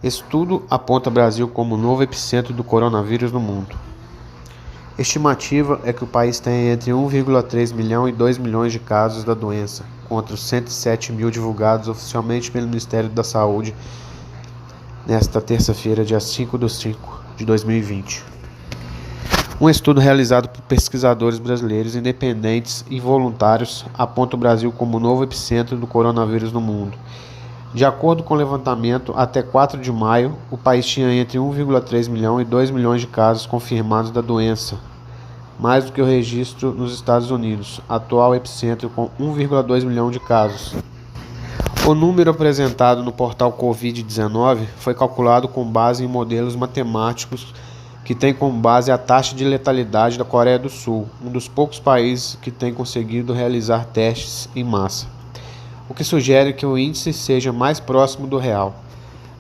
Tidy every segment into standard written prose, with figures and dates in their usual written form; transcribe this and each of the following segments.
Estudo aponta Brasil como novo epicentro do coronavírus no mundo. Estimativa é que o país tem entre 1,3 milhão e 2 milhões de casos da doença, contra os 107 mil divulgados oficialmente pelo Ministério da Saúde nesta terça-feira, dia 5/5/2020. Um estudo realizado por pesquisadores brasileiros independentes e voluntários aponta o Brasil como o novo epicentro do coronavírus no mundo. De acordo com o levantamento, até 4 de maio, o país tinha entre 1,3 milhão e 2 milhões de casos confirmados da doença, mais do que o registro nos Estados Unidos, atual epicentro com 1,2 milhão de casos. O número apresentado no portal Covid-19 foi calculado com base em modelos matemáticos que tem como base a taxa de letalidade da Coreia do Sul, um dos poucos países que tem conseguido realizar testes em massa, o que sugere que o índice seja mais próximo do real.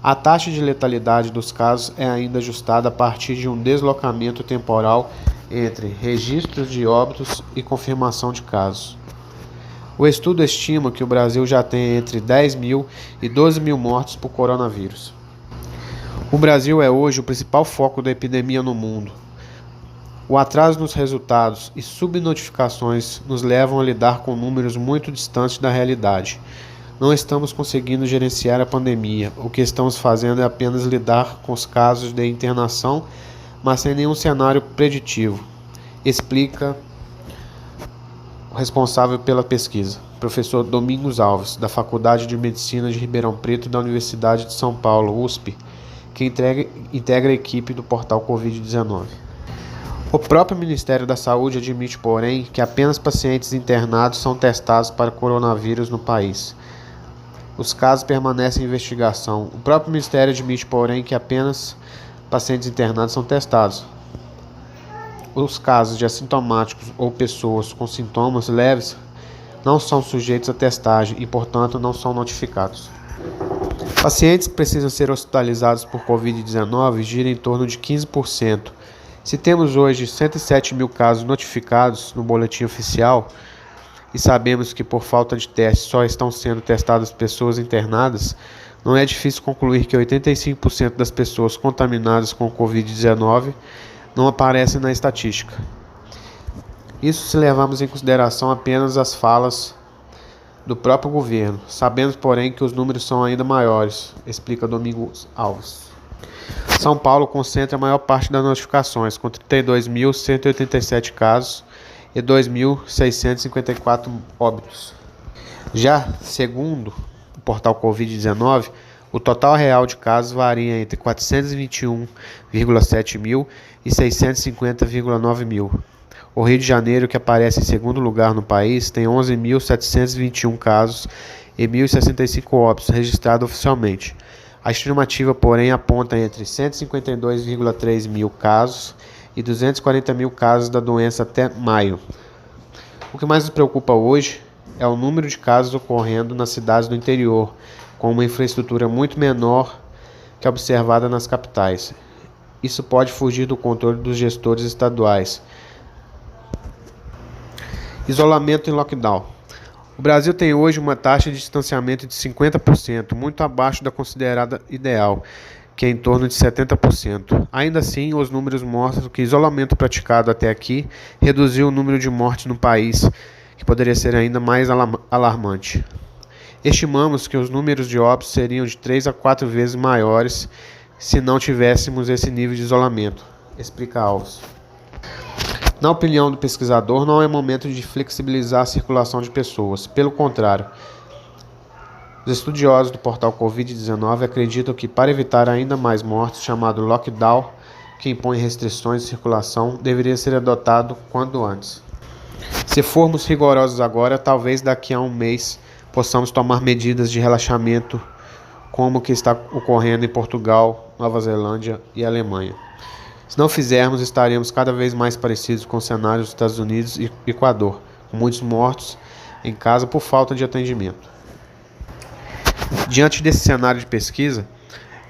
A taxa de letalidade dos casos é ainda ajustada a partir de um deslocamento temporal entre registros de óbitos e confirmação de casos. O estudo estima que o Brasil já tem entre 10 mil e 12 mil mortos por coronavírus. O Brasil é hoje o principal foco da epidemia no mundo. O atraso nos resultados e subnotificações nos levam a lidar com números muito distantes da realidade. Não estamos conseguindo gerenciar a pandemia. O que estamos fazendo é apenas lidar com os casos de internação, mas sem nenhum cenário preditivo, explica o responsável pela pesquisa, professor Domingos Alves, da Faculdade de Medicina de Ribeirão Preto da Universidade de São Paulo, USP, que integra a equipe do portal Covid-19. O próprio Ministério da Saúde admite, porém, que apenas pacientes internados são testados para coronavírus no país. Os casos permanecem em investigação. O próprio Ministério admite, porém, que apenas pacientes internados são testados. Os casos de assintomáticos ou pessoas com sintomas leves não são sujeitos a testagem e, portanto, não são notificados. Pacientes que precisam ser hospitalizados por Covid-19 giram em torno de 15%. Se temos hoje 107 mil casos notificados no boletim oficial e sabemos que por falta de testes só estão sendo testadas pessoas internadas, não é difícil concluir que 85% das pessoas contaminadas com Covid-19 não aparecem na estatística. Isso se levarmos em consideração apenas as falas do próprio governo. Sabemos, porém, que os números são ainda maiores, explica Domingos Alves. São Paulo concentra a maior parte das notificações, com 32.187 casos e 2.654 óbitos. Já, segundo o portal Covid-19, o total real de casos varia entre 421,7 mil e 650,9 mil. O Rio de Janeiro, que aparece em segundo lugar no país, tem 11.721 casos e 1.065 óbitos registrados oficialmente. A estimativa, porém, aponta entre 152,3 mil casos e 240 mil casos da doença até maio. O que mais nos preocupa hoje é o número de casos ocorrendo nas cidades do interior, com uma infraestrutura muito menor que a observada nas capitais. Isso pode fugir do controle dos gestores estaduais. Isolamento e lockdown. O Brasil tem hoje uma taxa de distanciamento de 50%, muito abaixo da considerada ideal, que é em torno de 70%. Ainda assim, os números mostram que o isolamento praticado até aqui reduziu o número de mortes no país, que poderia ser ainda mais alarmante. Estimamos que os números de óbitos seriam de 3 a 4 vezes maiores se não tivéssemos esse nível de isolamento, explica Alves. Na opinião do pesquisador, não é momento de flexibilizar a circulação de pessoas. Pelo contrário, os estudiosos do portal Covid-19 acreditam que, para evitar ainda mais mortes, chamado lockdown, que impõe restrições de circulação, deveria ser adotado quanto antes. Se formos rigorosos agora, talvez daqui a um mês possamos tomar medidas de relaxamento, como o que está ocorrendo em Portugal, Nova Zelândia e Alemanha. Se não fizermos, estaremos cada vez mais parecidos com o cenário dos Estados Unidos e Equador, com muitos mortos em casa por falta de atendimento. Diante desse cenário de pesquisa,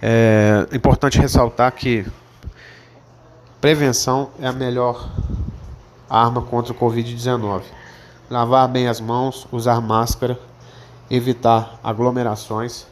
é importante ressaltar que prevenção é a melhor arma contra o Covid-19. Lavar bem as mãos, usar máscara, evitar aglomerações